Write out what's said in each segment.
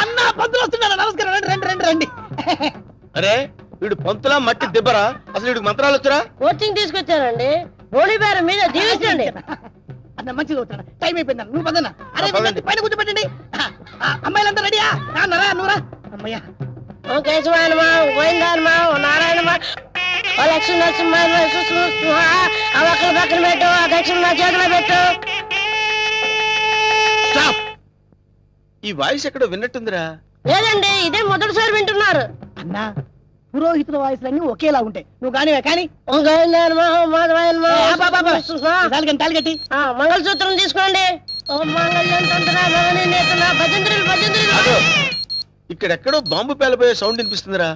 అన్నా పంతులు వస్తున్నారా? నమస్కారం, రండి రండి రండి రండి. అరే వీడు పంతులా మట్టి దిబ్బరా? అసలు వీడికి మంత్రాలు వచ్చరా? కోచింగ్ తీసుకొచ్చానండి. హోళీబేరం మీద దీవించండి. అన్న మంచిగా అవుతాడు. టైం అయిపోయింది, నువ్వు పదన్నా. అరే పైన కూర్చోబెట్టండి. అమ్మాయిలంతా రెడీయా? రాన్నరా నువ్వురా. అమ్మయ్యా. ఓం కేశవాయనమా, ఓం గోవిందాయనమా, ఓం నారాయణమా, ఓ లక్ష్మీ నరసింహ ఆ ఒక్కరి పక్కన పెట్టు, ఆ దక్షిణ నా చేతిలో పెట్టు. ఈ వాయిస్ ఎక్కడో విన్నట్టుందిరా. లేదండి, ఇదే మొదటిసారి వింటున్నారు. అన్నా పురోహితుల వాయిస్లన్నీ ఒకేలా ఉంటాయి. నువ్వు కానివే కానీ. ఓం గోవిందాయనమా, ఓం మాధవాయనమా, కట్టి మంగళసూత్రం తీసుకోండి. ఓం మంగళ్యం తంత్రా భవని నేత్ర భజంత్రులు భజంత్రులు. ఇక్కడెక్కడో బాంబు పేలబోయే సౌండ్ వినిపిస్తుందిరా.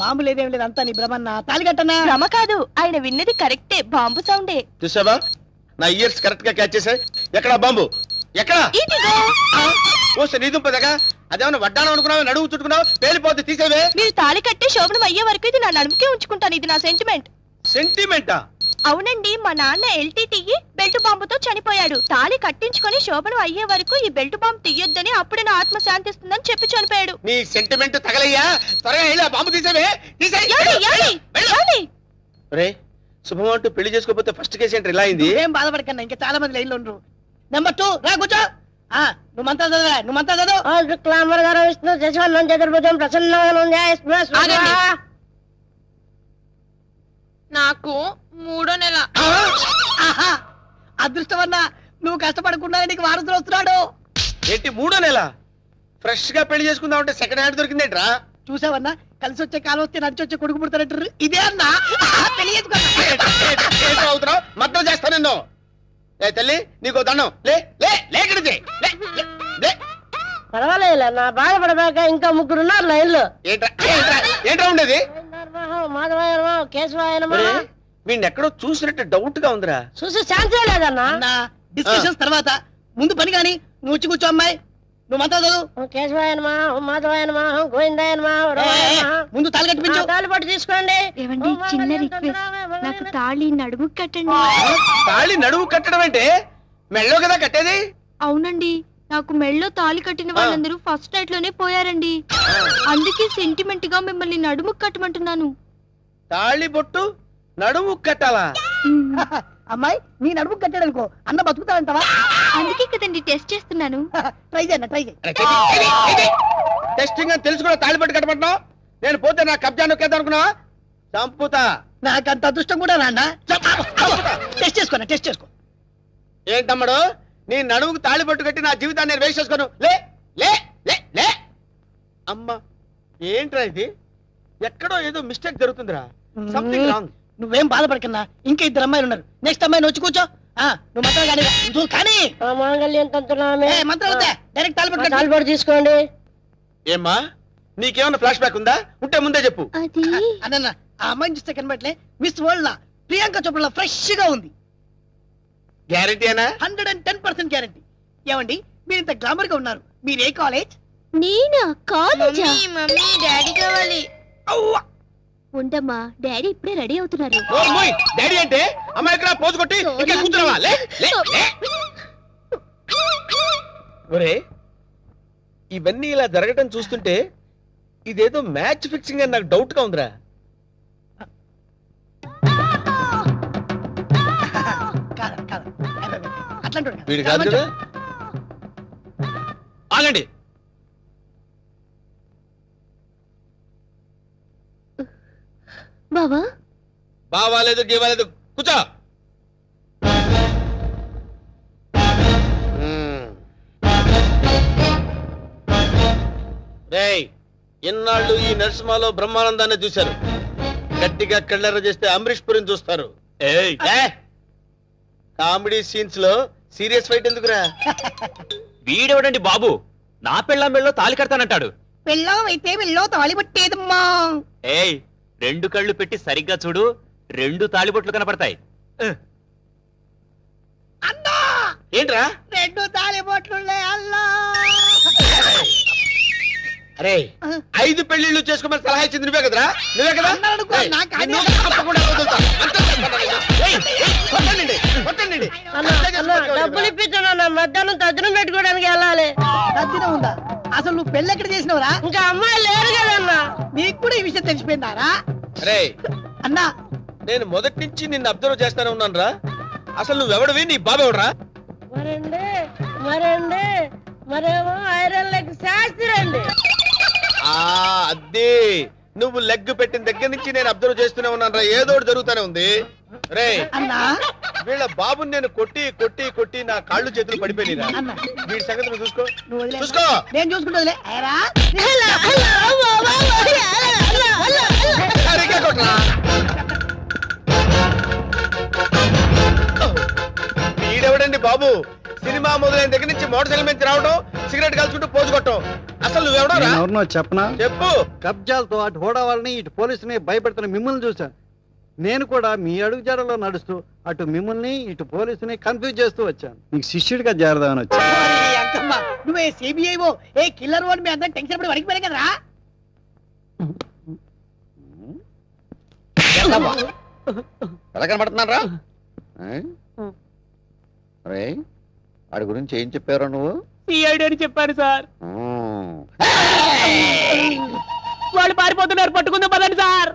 బాంబు లేదేం లేదు, అంతా నీ భ్రమన్న. తాలి కట్టన్నా. భ్రమ కాదు, ఆయన విన్నది కరెక్టే, బాంబు సౌండే. చూసావా, నా ఇయర్స్ కరెక్ట్ గా క్యాచ్ చేశాయి. ఎక్కడా బాంబు? ఎక్కడా? ఓ నీదుంపదగా, అదేమన్నా వడ్డానం అనుకున్నావు, నడువు చుట్టుకున్నావు, పేలిపోతే తీసేవే. మీరు తాళి కట్టే శోభనం అయ్యే వరకు ఇది నా నడుముకే ఉంచుకుంటాను. ఇది నా సెంటిమెంట్. సెంటిమెంటా? అవునండి, మా నాన్న ఎల్టీటీఈ బెల్ట్ బాంబుతో చనిపోయాడు. తాళి కట్టించుకొని శోభనం అయ్యే వరకు ఈ బెల్ట్ బాంబు తీయొద్దని, అప్పుడే నా ఆత్మ శాంతిస్తుందని చెప్పి చనిపోయాడు. నీ సెంటిమెంట్ తగలయ్యా, త్వరగా వెళ్ళి ఆ బాంబు తీసేవే. రే శుభం అంటూ పెళ్లి చేసుకోకపోతే ఫస్ట్ కేసు ఏంటి ఇలా అయింది? ఏం బాధపడకన్నా, ఇంకా చాలా మంది లైన్లో ఉండరు. నెంబర్ 2 రా కూర్చో. నువ్వు మంత్రా చదువు, నువ్వు మంత్రా చదువు. క్లామర్ గారు విష్ణు శశివర్ణం చతుర్భుజం ప్రసన్నం. నాకు 3వ నెల. అదృష్టమన్నా, నువ్వు కష్టపడకుండా నీకు వారసులు వస్తున్నాడు. ఏంటి 3వ నెల? ఫ్రెష్ గా పెళ్లి చేసుకుందాం అంటే సెకండ్ హ్యాండ్ దొరికిందేంట్రా? చూసావన్నా, కలిసి వచ్చే కాలం వస్తే నడిచి వచ్చే కొడుకు పుడతారంటారు. ఇదే అన్నా అవుతున్నావు, మద్దతు చేస్తా నిన్ను. ఏ తల్లి, నీకు దండం. లేకడితే పర్వాలేదు, నా బాధపడబాక ఇంకా 3 ఉన్నారు లైన్ లో. ఏంట్రా ఉండేది? మాధవాయనమా, కేశవాయనమా. వీడిని ఎక్కడో చూసినట్టు డౌట్ గా ఉందిరా. చూసి ఛాన్సే లేదన్నా. డిస్కషన్స్ తర్వాత ముందు పని గాని నువ్వు వచ్చి కూర్చో. అమ్మాయి నువ్వు మంత్రా చదువు. కేశవాయనమా, మాధవాయనమా, గోవిందాయనమా. ముందు తాళి కట్టించు. తాళి పట్టు తీసుకోండి. ఏవండి, చిన్న రిక్వెస్ట్, నాకు తాళి నడుము కట్టండి. తాళి నడుము కట్టడం అంటే మెళ్ళో కదా కట్టేది? అవునండి, నాకు మెళ్ళో తాళి కట్టిన వాళ్ళందరూ ఫస్ట్ నైట్ లోనే పోయారండి. అందుకే సెంటిమెంట్ గా మిమ్మల్ని నడుము కట్టమంటున్నాను. తాళి బొట్టు నడుము కట్టాలా? అమ్మాయి నీ నడుము కట్టాడనుకో, అన్న బతుకుతాడంటావా? అందుకే కదండి టెస్ట్ చేస్తున్నాను. ట్రై చేయన్న, ట్రై చేయి. టెస్టింగ్ అని తెలుసు కూడా తాళి బొట్టు కట్టమంటున్నావు. నేను పోతే నా కబ్జా నొక్కేద్దాం అనుకున్నావా? చంపుతా. నాకంత అదృష్టం కూడా రాండా? టెస్ట్ చేసుకో, టెస్ట్ చేసుకో. ఏంటమ్మడు, నీ నడుముకు తాళి బొట్టు కట్టి నా జీవితాన్ని నేను వేస్ట్ చేసుకోను. లే లే లే లే. అమ్మా, ఏంట్రా ఇది? ఎక్కడో ఏదో మిస్టేక్ జరుగుతుందిరా. Something wrong. నువ్వేం బాధపడకన్నా, ఇంకా 2 అమ్మాయిలు ఉన్నారు. నెక్స్ట్ అమ్మాయిని వచ్చి కూర్చో. నువ్వు మంత్రాలు కానీ నువ్వు కానీ మాంగళ్యం తంత్రనామే. మంత్రాలు డైరెక్ట్ తాళి పట్టు తీసుకోండి. ఏమ్మా, నీకేమన్నా ఫ్లాష్ బ్యాక్ ఉందా? ఉంటే ముందే చెప్పు. అన్న ఆ అమ్మాయిని చూస్తే కనబట్లే మిస్ వరల్డ్ లా ప్రియాంక చోప్రా ఫ్రెష్ గా ఉంది. గ్యారెంటీనా? 110% గ్యారెంటీ. ఏమండి, మీరు ఇంత గ్లామర్ గా ఉన్నారు, మీరు ఏ కాలేజ్? నేనా? కాలేజా? మమ్మీ డాడీ కావాలి. ఉండమ్మా, డాడీ ఇప్పుడే రెడీ అవుతున్నారు. డాడీ అంటే అమ్మాయి ఇక్కడ పోజు కొట్టి ఇంకా కూర్చున్నావా? లే లే లే. ఒరే, ఇవన్నీ ఇలా జరగటం చూస్తుంటే ఇదేదో మ్యాచ్ ఫిక్సింగ్ అని నాకు డౌట్ గా ఉందిరా. వీడు కాదు కదా? ఆగండి. బావా బావాలేదు గీవాలేదు, కూర్చో. రేయ్, ఇన్నాళ్ళు ఈ నరసింహలో బ్రహ్మానందాన్ని చూశారు. గట్టిగా కళ్ళెర్ర చేస్తే అమరీష్ పురిని చూస్తారు. కామెడీ సీన్స్ లో సీరియస్ ఫైట్ ఎందుకురా? వీడెవడండి బాబు, నా పెళ్ళాం మెళ్ళో తాళి కడతానంటాడు. పెళ్ళం అయితే మెళ్ళో తాళి పట్టేదమ్మా. ఏయ్, 2 కళ్ళు పెట్టి సరిగ్గా చూడు, 2 తాళిబొట్లు కనపడతాయి. అన్నా, ఏంట్రా? 2 తాళిబొట్లు అల్లా. అరే 5 పెళ్లిళ్ళు చేసుకోమని సలహా ఇచ్చింది నువ్వే కదరా? నువ్వే కదా? అన్నారనుకో, ఏయ్, నాకు నిన్ను అదే. తప్పకుండా వదులుతా. అంతే చేస్తాను నేను. ఏయ్, ఏయ్, కొట్టండి, కొట్టండి. డబ్బులు ఇప్పించాను మధ్యాహ్నం తద్దినం పెట్టుకోవడానికి వెళ్ళాలి. తద్దినం ఉందా? అసలు నువ్వు పెళ్ళి ఎక్కడ చేసినవరా? ఇంకా అమ్మాయి లేరు కదన్నా. నీకు కూడా ఈ విషయం తెలిసిపోయిందారా? అరే అన్నా నేను మొదటి నుంచి నిన్ను అబ్జర్వ్ చేస్తానే ఉన్నాను రా. అసలు నువ్వెవడవి, నీ బాబు ఎవడరా? మరేమో ఐరన్ లెగ్ శాస్త్రి అండి. అదే నువ్వు లెగ్ పెట్టిన దగ్గర నుంచి నేను అబ్జర్వ్ చేస్తూనే ఉన్నాను రా. ఏదో ఒకటి జరుగుతూనే ఉంది. రే అన్నా వీళ్ళ బాబుని నేను కొట్టి కొట్టి కొట్టి నా కాళ్ళు చేతులు పడిపోయినా. అన్నా వీడి సంగతి నువ్వు చూసుకో. నువ్వు వదిలే. చూసుకో. నేను చూసుకుంటా. సరిగ్గా కొట్టరా. వీడెవడండి బాబు? సినిమా మొదలైన దగ్గర నుంచి మోటార్ సైకిల్ మీద రావడం, సిగరెట్ కలుసుకుంటూ పోజు కొట్టడం. అసలు నువ్వెవడరా? ఎవరినో చెప్పనా? చెప్పు. కబ్జాలతో అటు హోడా వాళ్ళని ఇటు పోలీసుని భయపెడుతున్న మిమ్మల్ని చూశాను. నేను కూడా మీ అడుగుజాడలో నడుస్తూ అటు మిమ్మల్ని ఇటు పోలీసుని కన్ఫ్యూజ్ చేస్తూ వచ్చాను. నీకు శిష్యుడిగా చేరదామని వచ్చాను. అంకమ్మ నువ్వే సిబిఐఓ ఏ కిల్లర్ వాడు మీ అందరం టెన్షన్ పడి వడికిపోయారు కదరా? ఎలా కనబడుతున్నారా? అరే వాడి గురించి ఏం చెప్పారు నువ్వు? సిఐడి అని చెప్పారు సార్. మ్మ్. వాళ్ళు పారిపోతున్నారు, పట్టుకుందాం పదండి సార్.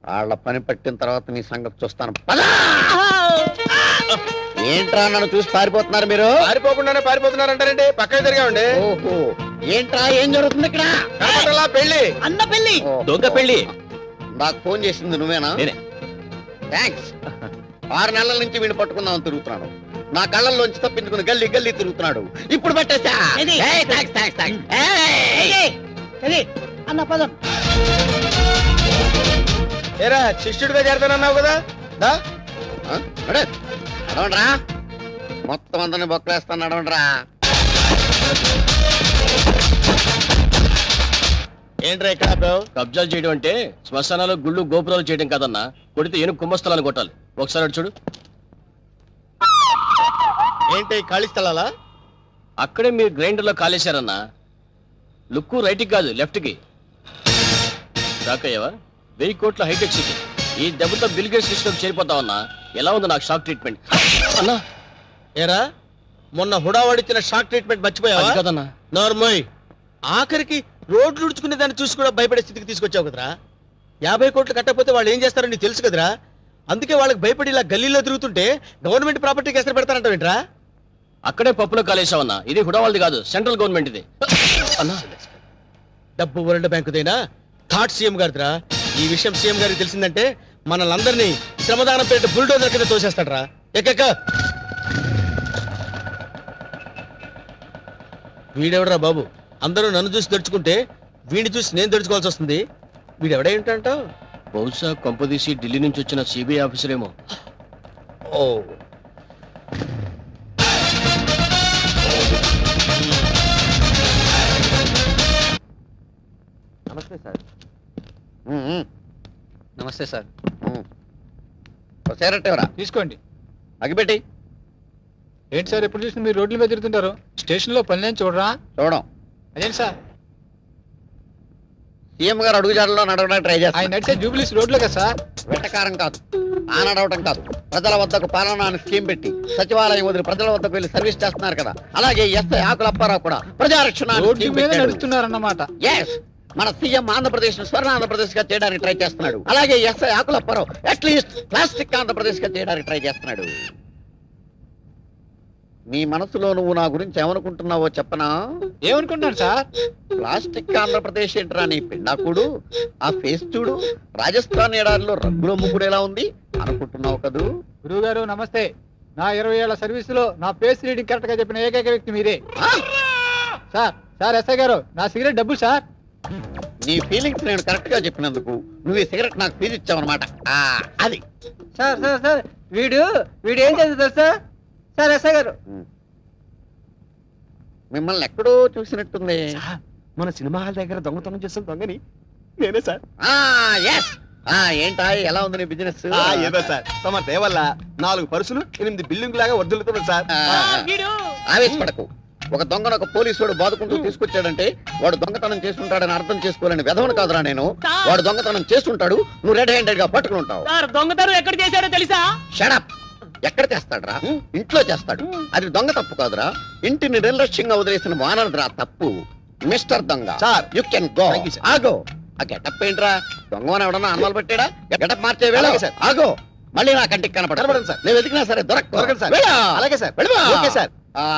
వాళ్ళ పని పట్టిన తర్వాత నీ సంగతి చూస్తాను. పద! ఏంట్రా నన్ను చూసి పారిపోతున్నారు మీరు? పారిపోకుండానే పారిపోతున్నారంటారండి. పక్కన తిరిగామండి. ఓహో ఏంట్రా ఏం జరుగుతుంది ఇక్కడ? కనపడలా పెళ్లి. అన్న పెళ్లి. ఓ, దొంగ పెళ్లి. నాకు ఫోన్ చేసింది నువ్వేనా? నేనే. థ్యాంక్స్. 6 నెలల నుంచి వీడిని పట్టుకుందామని తిరుగుతున్నాడు. నా కళ్ళల్లోంచి తప్పించుకుని గల్లీ గల్లీ తిరుగుతున్నాడు. ఇప్పుడు పట్టేసా. ఏది? ఏయ్, థాంక్స్, థాంక్స్, థాంక్స్. ఏయ్! అది అన్న పదం. ఏరా శిష్యుడిగా చేరతానన్నావు కదా? దా. ఆ? నడు. నడవండ్రా. మొత్తం అందరిని బొక్కలేస్తాను. నడవండ్రా. ఏంట్రా ఇక్కడ ఆపావు? కబ్జాలు చేయడం అంటే శ్మశానాలు గుళ్ళు గోపురాలు చేయడం కాదన్నా. కొడితే ఏనుగు కుంభస్థలాన్ని కొట్టాలి. ఒకసారి అటు చూడు. ఏంటి ఖాళీ స్థలాలా? అక్కడే మీరు గ్రైండర్ లో కాలేశారన్నా. లుక్కు రైట్ కి కాదు లెఫ్ట్ కి. రాకయ్యవా 1000 కోట్ల హైటెక్ సిటీ. ఈ దెబ్బతో బిల్ గేట్స్ సిస్టమ్ చేరిపోతావన్నా. ఎలా ఉంది నాకు షాక్ ట్రీట్మెంట్ అన్నా? ఏరా మొన్న హుడావాడిచ్చిన షాక్ ట్రీట్మెంట్ మర్చిపోయావా? అది కాదన్నా. నార్మల్ ఆఖరికి రోడ్లు ఉడుచుకునే దాన్ని చూసి కూడా భయపడే స్థితికి తీసుకొచ్చావు కదరా. 50 కోట్లు కట్టకపోతే వాళ్ళు ఏం చేస్తారో నీకు తెలుసు కదరా. అందుకే వాళ్ళకి భయపడి ఇలా గల్లీలో తిరుగుతుంటే గవర్నమెంట్ ప్రాపర్టీకి ఎసరు పెడతానంటావు ఏంట్రా? అక్కడే పప్పులో కాలేసావన్నా. ఇది హుడావాళ్ళది కాదు, సెంట్రల్ గవర్నమెంట్ ఇది అన్నా. డబ్బు వరల్డ్ బ్యాంకుదైనా థాట్ సీఎం గారిదిరా. ఈ విషయం సీఎం గారికి తెలిసిందంటే మనల్ని శ్రమదానం పేట బుల్డోజర్ కింద తోసేస్తాడరా. ఎక్క వీడెవడరా బాబు? అందరూ నన్ను చూసి దడుచుకుంటే వీడిని చూసి నేను దడుచుకోవాల్సి వస్తుంది. వీడెవడే ఏంటంటావు? బహుశా కొంపదీసి ఢిల్లీ నుంచి వచ్చిన సిబిఐ ఆఫీసర్ ఏమో. ఓ నమస్తే సార్. నమస్తే సార్. సిగరెట్ ఎవరా? తీసుకోండి. అగిపెట్టి. ఏంటి సార్ ఎప్పుడు చూసిన మీరు రోడ్ల మీద తిరుగుతుంటారు? స్టేషన్ లో పని చూడరా? చూడం. అదేంటి సార్ సీఎం గారు అడుగుజాడలో నడవడానికి ట్రై చేస్తారు. ఆయన నడిచే జూబిలీస్ రోడ్లో కదా సార్? వెటకారం కాదు, ఆ నడవటం కాదు. ప్రజల వద్దకు పాలన అని స్కీమ్ పెట్టి సచివాలయం వదిలి ప్రజల వద్దకు వెళ్ళి సర్వీస్ చేస్తున్నారు కదా. అలాగే ఎస్ఐ ఆకుల అప్పారావు కూడా ప్రజారక్షణ రోడ్డు మీద నడుస్తున్నారన్నమాట. ఎస్, మన సీఎం ఆంధ్రప్రదేశ్ స్వర్ణ ఆంధ్రప్రదేశ్ గా చేయడానికి ట్రై చేస్తున్నాడు. అలాగే ఎస్ఐ ఆకుల అప్పారావు అట్లీస్ట్ ప్లాస్టిక్ ఆంధ్రప్రదేశ్ గా చేయడానికి ట్రై చేస్తున్నాడు. నీ మనసులో నువ్వు నా గురించి ఏమనుకుంటున్నావో చెప్పనా? ఏమనుకుంటున్నారు సార్? ప్లాస్టిక్ ఆంధ్రప్రదేశ్ ఏంట్రా నీ పిండాకుడు? ఆ ఫేస్ చూడు, రాజస్థాన్ ఎడారిలో రంగుల ముగ్గురు ఎలా ఉంది అనుకుంటున్నావు కదూ? గురువు గారు నమస్తే. నా 20 ఏళ్ల సర్వీసులో నా ఫేస్ రీడింగ్ కరెక్ట్ గా చెప్పిన ఏకైక వ్యక్తి మీరే సార్. సార్ ఎస్ఐ గారు, నా సిగరెట్ డబ్బులు సార్. నీ ఫీలింగ్స్ నేను కరెక్ట్ గా చెప్పినందుకు నువ్వు ఈ సిగరెట్ నాకు ఫీజు ఇచ్చావన్నమాట. అది సార్ సార్ సార్ వీడు ఏం చేస్తారు సార్? సార్ ఎస్ఐ గారు, మిమ్మల్ని ఎక్కడో చూసినట్టుంది. మన సినిమా హాల్ దగ్గర దొంగతనం చేసిన దొంగని నేనే సార్. ఏంటా ఎలా ఉంది నీ బిజినెస్? ఏదో సార్ తమ దేవల్ల 4 పర్సులు 8 బిల్డింగ్ లాగా వర్దులుతున్నాయి సార్. ఆవేశపడకు. ఒక దొంగను ఒక పోలీసుడు బాదుకుంటూ తీసుకొచ్చాడంటే వాడు దొంగతనం చేస్తుంటాడని అర్థం చేసుకోలేని వెధవను కాదురా నేను. వాడు దొంగతనం చేస్తుంటాడు, నువ్వు రెడ్ హ్యాండెడ్ గా పట్టుకుని ఉంటావు. దొంగతనం ఎక్కడ చేశాడో తెలుసా? షడప్. ఎక్కడ చేస్తాడురా? ఇంట్లో చేస్తాడు. అది దొంగ తప్పు కాదురా, ఇంటిని నిర్లక్ష్యంగా వదిలేసిన వానరురా తప్పు. మిస్టర్ దొంగ సార్, యు కెన్ గో. ఆగో. ఆ గెటప్ ఏంట్రా? దొంగని ఎవడన్నా అన్నాలు పెట్టాడా? గెటప్ మార్చే వేళ ఆగో. మళ్ళీ నా కంటికి కనపడదు సార్. నేను వెతికినా సరే దొరకదు సార్. అలాగే సార్. Okay sir.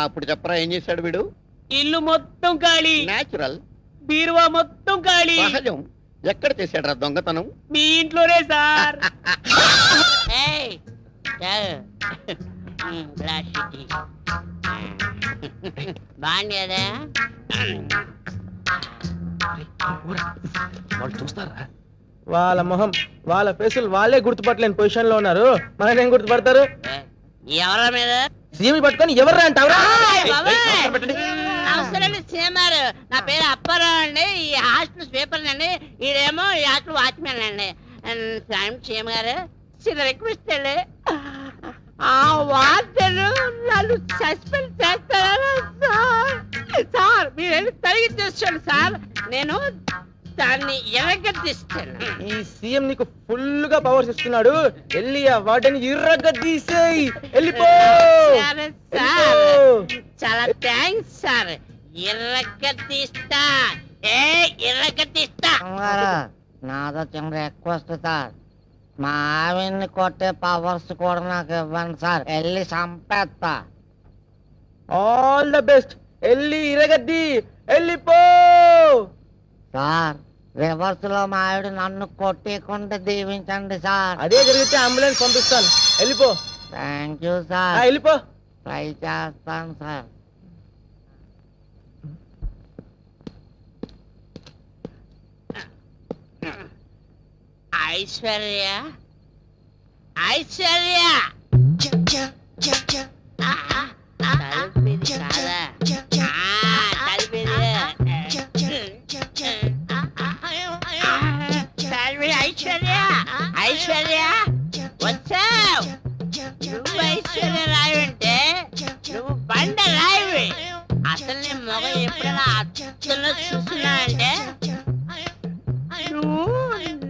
ఇప్పుడు చెప్పరా ఏం చేశాడు వీడు? ఇల్లు మొత్తం ఖాళీ, నేచురల్, బీరువా మొత్తం ఖాళీ. సహజం. ఎక్కడ చేశాడు దొంగతనం? మీ ఇంట్లోనే సార్. బాగుండేదా? వాళ్ళు చూస్తారా? వాళ్ళ మొహం వాళ్ళ ఫేసులు వాళ్ళే గుర్తుపట్టలేని పొజిషన్ లో ఉన్నారు. మనకి ఏం గుర్తుపడతారు? ఎవరా మీద సీఎం పట్టుకొని ఎవర్రా అంటావురా? నమస్కారం సీఎంఆర్, నా పేరు అప్పారావు అండి. ఈ హాస్టల్ స్వీపర్ అండి. ఈడేమో ఈ హాస్టల్ వాచ్మెన్ అండి. సీఎం గారు చిన్న రిక్వెస్ట్ అండి, ఆ వార్డెన్ నన్ను సస్పెండ్ చేస్తారా సార్? సార్ మీరు తరిగి చేస్తాడు సార్, నేను దాన్ని ఎరగదీస్తాను. ఈ సీఎం నీకు ఫుల్ గా పవర్స్ ఇస్తున్నాడు. వెళ్ళి ఆ వాటిని ఇర్రగదీసేయ్. వెళ్ళిపో. సరే సార్, చాలా థ్యాంక్స్ సార్. ఎర్రగదీస్తా. ఎర్రగదీస్తా. నాదో చిన్న రిక్వెస్ట్ సార్, మా ఆవిడ్ని కొట్టే పవర్స్ కూడా నాకు ఇవ్వండి సార్. వెళ్ళి చంపేస్తా. All the best. వెళ్ళి ఇరగద్ది. వెళ్ళిపో సార్. రివర్స్ లో మా ఆవిడ నన్ను కొట్టేకుండా దీవించండి సార్. అదే జరిగితే అంబులెన్స్ పంపిస్తాను. వెళ్ళిపో. Thank you sir. వెళ్ళిపో. ట్రై చేస్తాను సార్. ఐశ్వర్య, ఐశ్వర్య, తలుపిది కాదా? తలుపిది. ఐశ్వర్య, ఐశ్వర్య వచ్చావు. నువ్వు ఐశ్వర్య రాయి అంటే నువ్వు బండ రాయివి. అసలు నీ మొగ ఎప్పుడైనా అచ్చలో చూస్తున్నావంటే నువ్వు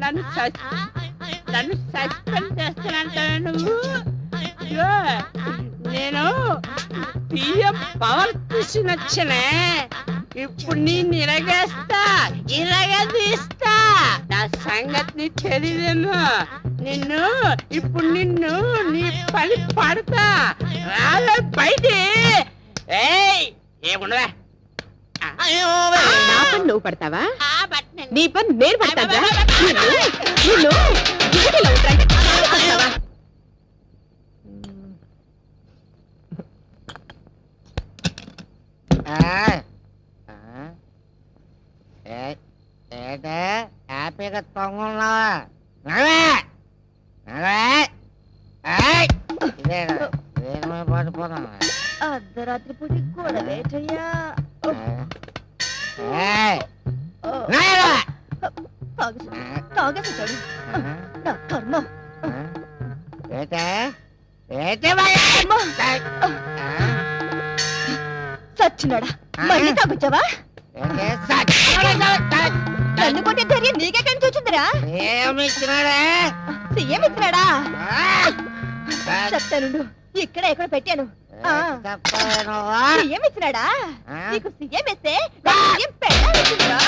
నన్ను సస్పెండ్ చేస్తానంటావు. నువ్వు నేను బియ్యం పవర్ చూసి నచ్చనే. ఇప్పుడు నేను ఇరగదీస్తా. నా సంగతి తెలియదేమో. ఇప్పుడు నిన్ను నీ పని పడతా. రాలే బయట. ఏముండవా? నా పని నువ్వు పడతావా? నీ పని నేను పడతావా? హ్యాపీగా తొంగున్నావా? పడిపోతున్నా. అర్ధరాత్రి పూట గొడవేటయ్యా. తాగేసాడు నా కర్మ. సచ్చినాడా? మళ్ళీ తాగొచ్చావా? నన్ను కొట్టే ధైర్యం నీకెక్కడి నుంచి వచ్చిందిరా? సీఎం ఇచ్చినాడా? చెప్తాను, ఇక్కడ ఎక్కడ పెట్టాను. సీఎం ఇచ్చినాడా? నీకు సీఎం ఇస్తే సీఎం పెట్టాల్సిందిరా.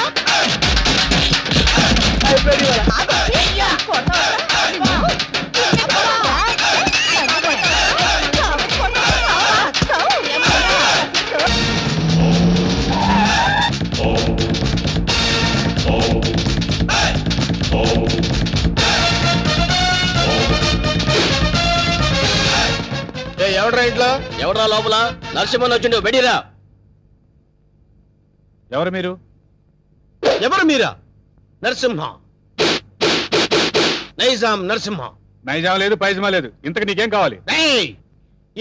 ఎవడ్రా ఇంట్లో? ఎవడ్రా లోపల? నరసింహన్ వచ్చిండు, బెడిరా. ఎవరు మీరు? ఎవరు మీరా? నరసింహ, నైజాం నరసింహ. నైజాం లేదు, పైజమా లేదు. ఇంతకు నీకేం కావాలి?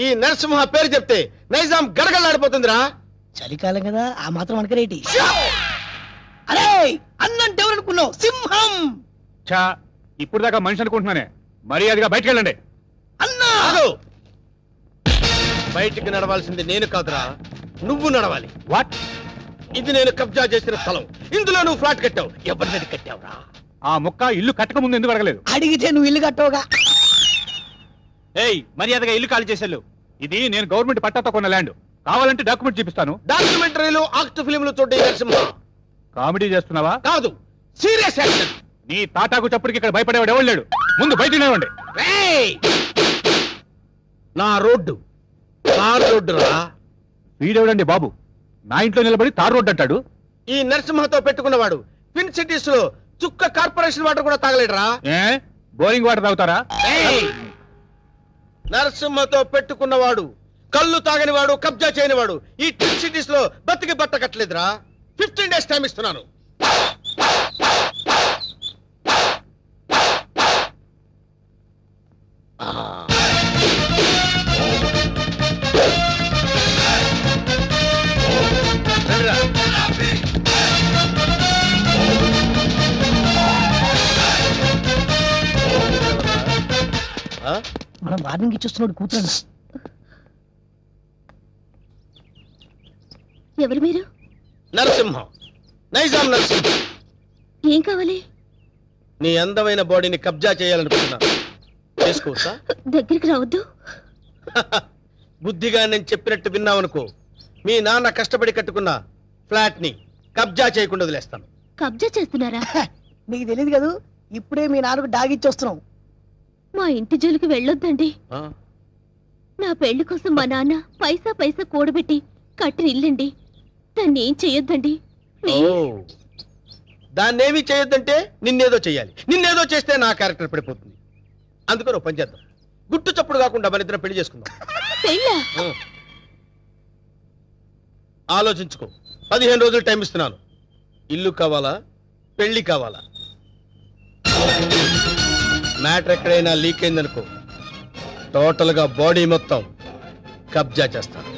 ఈ నరసింహ పేరు చెప్తే నైజాం గడగడలాడిపోతుందిరా. చలికాలం కదా, ఆ మాత్రం అనకరేటి. అరే అన్నంటే ఎవరనుకున్నావు? సింహం. చా, ఇప్పుడు దాకా మనిషి అనుకుంటున్నానే. మర్యాదగా బయటకు వెళ్ళండి. అన్నా బయటికి నడవాల్సింది నేను కాదురా, నువ్వు నడవాలి. వాట్? ఇది నేను కబ్జా చేసిన స్థలం. ఇందులో నువ్వు ఫ్లాట్ కట్టావు. ఎవరిని కట్టావురా? ఆ ముక్క ఇల్లు కట్టక ముందు ఎందుకు అడగలేదు? అడిగితే నువ్వు ఇల్లు కట్టవుగా. ఏయ్, మర్యాదగా ఇల్లు ఖాళీ చేసేళ్ళు. ఇది నేను గవర్నమెంట్ పట్టాతో కొన్న ల్యాండ్. కావాలంటే డాక్యుమెంట్ చూపిస్తాను. డాక్యుమెంటరీలు, ఆక్ట్ ఫిలింలు చూడండి నరసింహ. కామెడీ చేస్తున్నావా? కాదు, సీరియస్ యాక్షన్. నీ తాటాకు చప్పుడుకి ఇక్కడ భయపడేవాడు ఎవడు లేడు. ముందు బయట నిలవండి. నా రోడ్డు తార్ రోడ్డు రా. వీడెవడండి బాబు నా ఇంట్లో నిలబడి తార్ రోడ్డు అంటాడు? ఈ నరసింహతో పెట్టుకున్నవాడు ట్విన్ సిటీస్ లో చుక్క కార్పొరేషన్ వాటర్ కూడా తాగలేడురా. ఏ బోరింగ్ వాటర్ తాగుతారా? నరసింహతో పెట్టుకున్నవాడు కళ్ళు తాగనివాడు, కబ్జా చేయనివాడు ఈ ట్విన్ సిటీస్ లో బతికి బట్ట కట్టలేదురా. 15 days టైం ఇస్తున్నాను. మనం వార్నింగ్ ఇచ్చేస్తున్నాడు కూతురు. ఎవరు మీరు? నరసింహం, నైజాం నరసింహం. ఏం కావాలి? నీ అందమైన బాడీని కబ్జా చేయాలనుకుంటున్నా. చేసుకోవచ్చా? దగ్గరికి రావద్దు. బుద్ధిగా నేను చెప్పినట్టు విన్నావనుకో, మీ నాన్న కష్టపడి కట్టుకున్న ఫ్లాట్ ని కబ్జా చేయకుండా వదిలేస్తాను. కబ్జా చేస్తున్నారా? నీకు తెలియదు కదా, ఇప్పుడే మీ నాన్నకు డాగిచ్చి వస్తున్నాం. మా ఇంటి జోలికి వెళ్ళొద్దండి. నా పెళ్లి కోసం మా నాన్న పైసా పైసా కూడబెట్టి కట్టిన ఇల్లండి. దాన్ని ఏం చెయ్యొద్దండి. దాన్నేమీ చేయొద్దంటే నిన్నేదో చెయ్యాలి. నిన్నేదో చేస్తే నా క్యారెక్టర్ పడిపోతుంది. అందుకని పని చేద్దాం, గుట్టు చప్పుడు కాకుండా మన ఇద్దరం పెళ్లి చేసుకుందాం. ఆలోచించుకో. 15 రోజులు టైం ఇస్తున్నాను. ఇల్లు కావాలా, పెళ్లి కావాలా? మ్యాటర్ ఎక్కడైనా లీక్ అయిందనుకో, టోటల్ గా బాడీ మొత్తం కబ్జా చేస్తాను.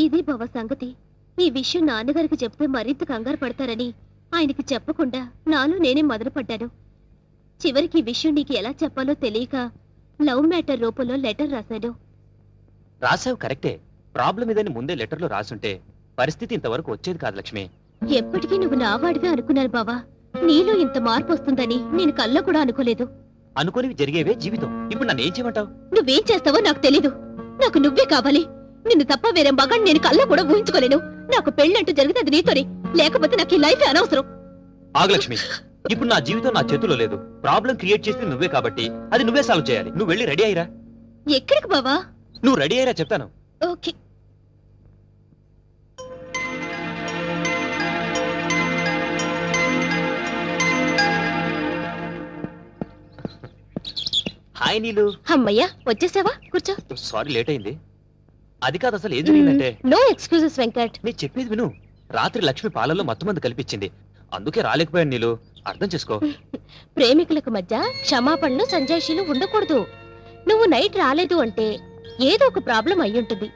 ఇది బావ సంగతి. ఈ విషయం నాన్నగారికి చెప్తే మరింత కంగారు పడతారని ఆయనకి చెప్పకుండా నాలో నేనే మొదలుపడ్డాను. చివరికి ఈ విషయం నీకు ఎలా చెప్పాలో తెలియక లవ్ మ్యాటర్ రూపంలో లెటర్ రాశాను. రాసావు కరెక్టే. ప్రాబ్లం ఇదని ముందే లెటర్లో రాసుంటే పరిస్థితి ఇంతవరకు వచ్చేది కాదు లక్ష్మి. ఎప్పటికీ నువ్వు నావాడిగా అనుకున్నాను బావా. నీలో ఇంత మార్పు వస్తుందని నేను కల్లో కూడా అనుకోలేదు. అనుకోనివి జరిగేవే జీవితం. ఇప్పుడు నన్ను ఏం చేయమంటావు? నువ్వేం చేస్తావో నాకు తెలీదు. నాకు నువ్వే కావాలి. నిన్ను తప్ప వేరే మగాన్ని నేను కల్లో కూడా ఊహించుకోలేను. నాకు పెళ్ళంటూ జరిగితే అది నీతోనే, లేకపోతే నాకు ఈ లైఫ్ అనవసరం. ఆగు లక్ష్మి, ఇప్పుడు నా జీవితం నా చేతిలో లేదు. ప్రాబ్లం క్రియేట్ చేసింది నువ్వే కాబట్టి అది నువ్వే సాల్వ్ చేయాలి. నువ్వు వెళ్ళి రెడీ అయ్యిరా. ఎక్కడికి బావా? నువ్వు రెడీ అయ్యిరా చెప్తాను. ఓకే. హాయ్ నీలు. అమ్మయ్యా వచ్చేసావా? కూర్చో. సారీ లేట్ అయింది. అది కాదు, అసలు ఏం జరిగిందంటే. No excuses Venkat. నేను చెప్పేది విను. రాత్రి లక్ష్మి పాలల్లో మత్తుమంది కల్పించింది. అందుకే రాలేకపోయాను నీలు. అర్థం చేసుకో. ప్రేమికులకు మధ్య క్షమాపణలు సంజాయిషీలు ఉండకూడదు. నువ్వు నైట్ రాలేదు అంటే ఏదో ఒక ప్రాబ్లం అయ్యుంటుంది.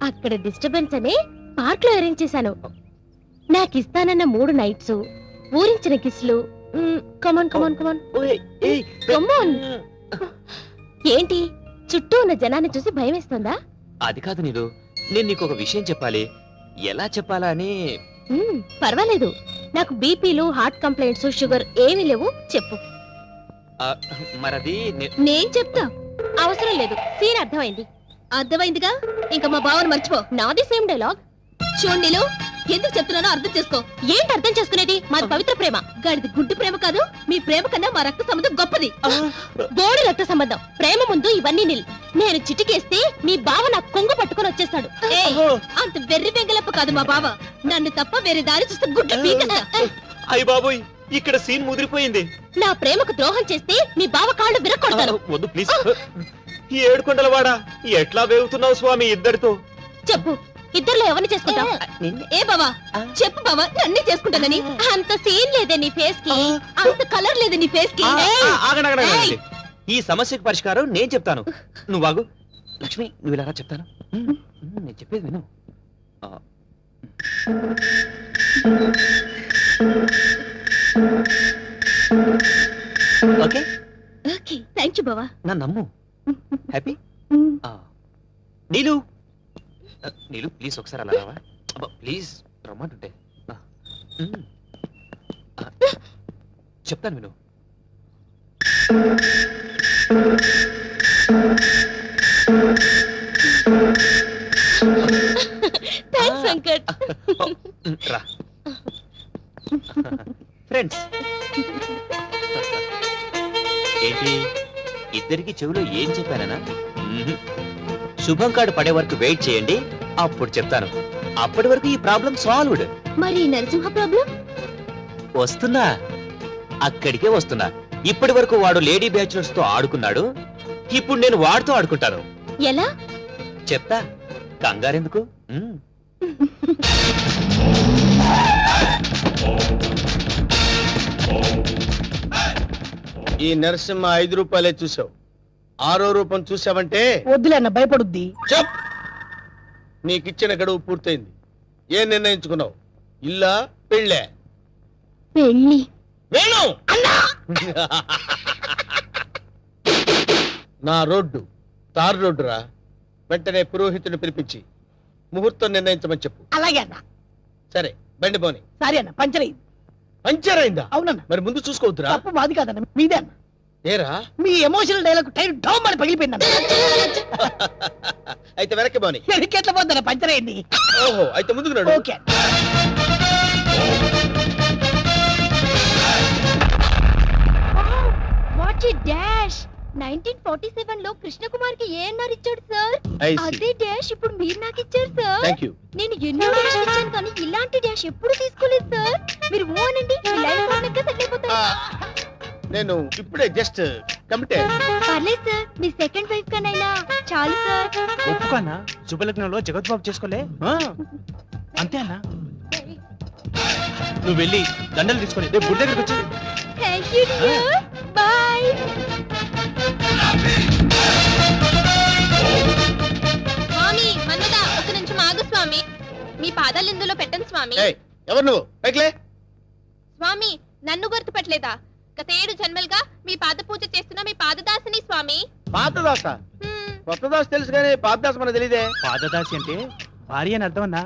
అక్కడ డిస్టర్బెన్స్ అనే పార్క్ లో అరేంజ్ చేశాను. నాకు ఇస్తానన్న 3 నైట్స్, ఊరించిన కిస్లు. కమాన్ కమాన్ కమాన్ కమాన్. ఏంటి చుట్టూ ఉన్న జనాన్ని చూసి భయం వేస్తుందా? అది కాదు నీలు, నేను నీకు ఒక విషయం చెప్పాలి. ఎలా చెప్పాలా అని. పర్వాలేదు. నాకు బీపీలు, హార్ట్ కంప్లైంట్స్, షుగర్ ఏమీ లేవు. చెప్పు. మరది నేను చెప్తా. అవసరం లేదు. సీన్ అర్థమైంది. అర్థమైందిగా. ఇంకా మా బావని మర్చిపో. నాది సేమ్ డైలాగ్. చూడండిలో ఎందుకు చెప్తున్నానో అర్థం చేసుకో. ఏంటి అర్థం చేసుకునేది? మాది పవిత్ర ప్రేమ. గాడిది గుడ్డు ప్రేమ కాదు. మీ ప్రేమ కన్నా మా రక్త సంబంధం గొప్పది. బోడి రక్త సంబంధం. ప్రేమ ముందు ఇవన్నీ నిల్. నేను చిటికేస్తే మీ బావ నాకు కొంగు పట్టుకొని వచ్చేస్తాడు. అంత వెర్రి వెంగలప్ప కాదు మా బావ. నన్ను తప్ప వేరే దారి చూస్తే గుడ్డ పీకస్తా. అయ్య బాబోయ్, ఇక్కడ సీన్ ముదిరిపోయింది. నా ప్రేమకు ద్రోహం చేస్తే మీ బావ కాళ్ళు విరక్కొడతాను. వద్దు ప్లీజ్. ఈ ఏడుకొండలవాడా ఎట్లా వేగుతున్నావు స్వామి ఇద్దరితో? చెప్పు, ఇద్దరులో ఎవరిని చేసుకుంటావు? ఏ బావా చెప్పు బావా, నన్నే చేసుకుంటానని. అంత సీన్ లేదే నీ ఫేస్ కి, అంత కలర్ లేదే నీ ఫేస్ కి. ఈ సమస్యకు పరిష్కారం నేను చెప్తాను. నువ్వు ఆగు లక్ష్మి, నువ్వు ఇలా చెప్తాను. నేను చెప్పేది విను. ఓకే ఓకే, థాంక్యూ బావా. నా నమ్ము. హ్యాపీ నీలు నీలు ప్లీజ్ ఒకసారి అలా రావా ప్లీజ్ రమ్మంటుంటే చెప్తాను విను థ్యాంక్స్ వెంకట్. రా ఫ్రెండ్స్ ఏంటి ఇద్దరికి చెవిలో ఏం చెప్పానా శుభం కార్డు పడే వరకు వెయిట్ చేయండి అప్పుడు చెప్తాను అప్పటి వరకు ఈ ప్రాబ్లం సాల్వ్డ్ మరి నరసింహ ప్రాబ్లం వస్తున్నా అక్కడికే వస్తున్నా ఇప్పటి వరకు వాడు లేడీ బ్యాచులర్స్ తో ఆడుకున్నాడు ఇప్పుడు నేను వాడితో ఆడుకుంటాను ఎలా చెప్తా కంగారెందుకు ఈ నరసింహ 5 రూపాయలే చూసావు 6వ రూపం చూసావంటే వద్దులే అన్న భయపడుద్ది. చెప్ నీకిచ్చిన గడువు పూర్తయింది ఏం నిర్ణయించుకున్నావు ఇల్లా పెళ్ళే పెళ్ళి వేణు నా రోడ్డు తారు రోడ్డు రా వెంటనే పురోహితుని పిలిపించి ముహూర్తం నిర్ణయించమని చెప్పు. అలాగే అన్న. సరే బండి పోని. సారీ అన్న పంచర్ అయింది. పంచర్ అయిందా? అవునన్న. మరి ముందు చూసుకోవద్దురా. తప్పు మాది కాదన్న మీదే అన్న. ఏరా మీ ఎమోషనల్ డైలాగ్ టైర్ డౌన్ అని పగిలిపోయిందన్న. అయితే వెనక్కి పోని. ఎట్లా పోద్దన్న పంచర్ అయింది. ఓహో అయితే ముందుకు నడు. ఓకే వాట్ ఏ డాష్ 1947 లో కృష్ణకుమార్ కి ఏఎన్ఆర్ ఇచ్చాడు సార్ అదే డాష్ ఇప్పుడు మీరు నాకు ఇచ్చారు సార్. థాంక్యూ. నేను ఎన్నో డాష్ ఇచ్చాను కానీ ఇలాంటి డాష్ ఎప్పుడు తీసుకోలేదు సార్. మీరు ఓనండి మీ లైఫ్ పార్ట్నర్ సెటిల్ అయిపోతారు. నేను ఇప్పుడే జస్ట్ కమిటెడ్. పర్లేదు సార్ మీ సెకండ్ వైఫ్ కనైనా చాలు సార్. ఒప్పుకోనా శుభలగ్నంలో జగత్ బాబు చేసుకోలే అంతే అన్నా నువ్వు వెళ్ళి దండలు తీసుకొని రేపు గుడి దగ్గరకు వచ్చి థ్యాంక్ యూ డియర్ బై. స్వామి మన్నదా ఒక నిమిషం ఆగు స్వామి మీ పాదాలు ఇందులో పెట్టండి స్వామి. ఎవరు నువ్వు పైకిలే. స్వామి నన్ను గుర్తుపట్టలేదా గత 7 జన్మలుగా మీ పాద పూజ చేస్తున్న మీ పాదదాసిని స్వామి. పాతదాస కొత్త దాస తెలుసు కానీ పాతదాస మనకు తెలియదే. పాదదాసి అంటే భార్య అని అర్థం అన్నా.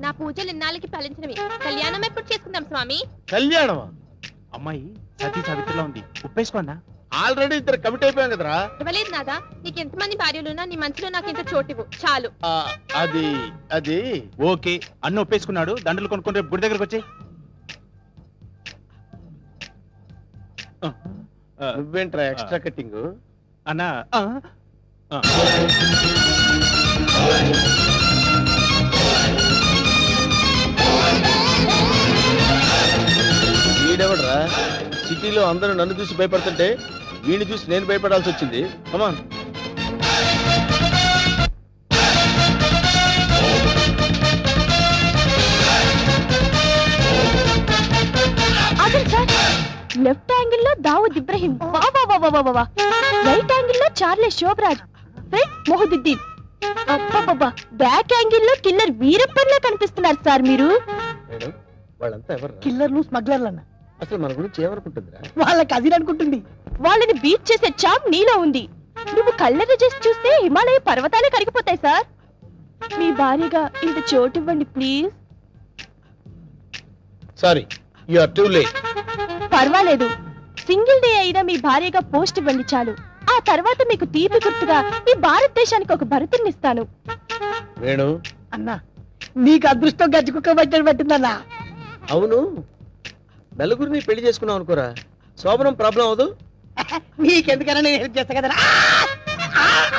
నా పూజలు ఇన్నాళ్ళకి ఫలించినవి కళ్యాణం ఎప్పుడు చేసుకుందాం స్వామి. కళ్యాణమా? అమ్మాయి సతీ సావిత్రిలో ఉంది ఉప్పేసుకో అన్నా. ఆల్రెడీ ఇద్దరు కమిట్ అయిపోయాం కదరా. ఇవ్వలేదు నాదా నీకు ఎంతమంది భార్యలున్నా నీ మనసులో నాకు ఇంత చోటివు చాలు. అది అది ఓకే అన్న ఒప్పేసుకున్నాడు దండలు కొనుక్కొని రేపు గుడి దగ్గరకు వచ్చి నువ్వేంట్రా ఎక్స్ట్రా కట్టింగ్ అన్నా. వీడెవడరా సిటీలో అందరూ నన్ను చూసి భయపడుతుంటే వీడిని చూసి నేను భయపడాల్సి వచ్చింది. కమాన్ లెఫ్ట్ యాంగిల్ లో దావుద్ ఇబ్రహీం రైట్ యాంగిల్ లో చార్లెస్ శోభరాజ్ ఫ్రంట్ మొహదుద్దీన్ అబ్బబ్బబ్బా బ్యాక్ యాంగిల్ లో కిల్లర్ వీరప్పన్లా కనిపిస్తున్నారు సార్ మీరు. వాళ్ళంతా ఎవరు? కిల్లర్లు స్మగ్లర్లు అన్న. అసలు మన గురించి ఏమనుకుంటుందిరా? వాళ్ళ కజిన్ అనుకుంటుంది. వాళ్ళని బీట్ చేసే చాప్ నీలో ఉంది. నువ్వు కళ్ళను చేసి చూస్తే హిమాలయ పర్వతాలే కరిగిపోతాయి సార్. మీ భార్యగా ఇంత చోటు ఇవ్వండి please. Sorry you are too late. పర్వాలేదు సింగిల్ డే అయినా మీ భార్యగా పోస్ట్ ఇవ్వండి చాలు. ఆ తర్వాత మీకు తీపి గుర్తుగా ఈ భారతదేశానికి ఒక భరతుని ఇస్తాను. వేణు అన్నా నీకు అదృష్టం గజ్జి కుక్క పట్టని పట్టిందన్నా. అవును నలుగురిని పెళ్లి చేసుకున్నావు అనుకోరా శోభనం ప్రాబ్లం అవదు. నీకెందుకన్నా నేను హెల్ప్ చేస్తా కదన్నా.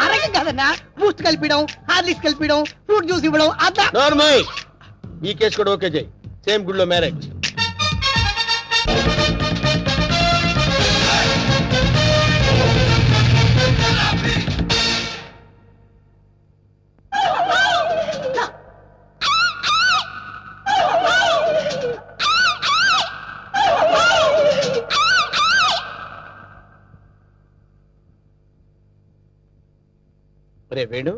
అరగం కదన్నా బూస్ట్ కలిపిడం హార్లిక్స్ కలిపిడం ఫ్రూట్ జ్యూస్ ఇవ్వడం అదా. నార్మల్ ఈ కేసు కూడా ఓకే చేయి. సేమ్ గుడిలో మ్యారేజ్. రే వేణు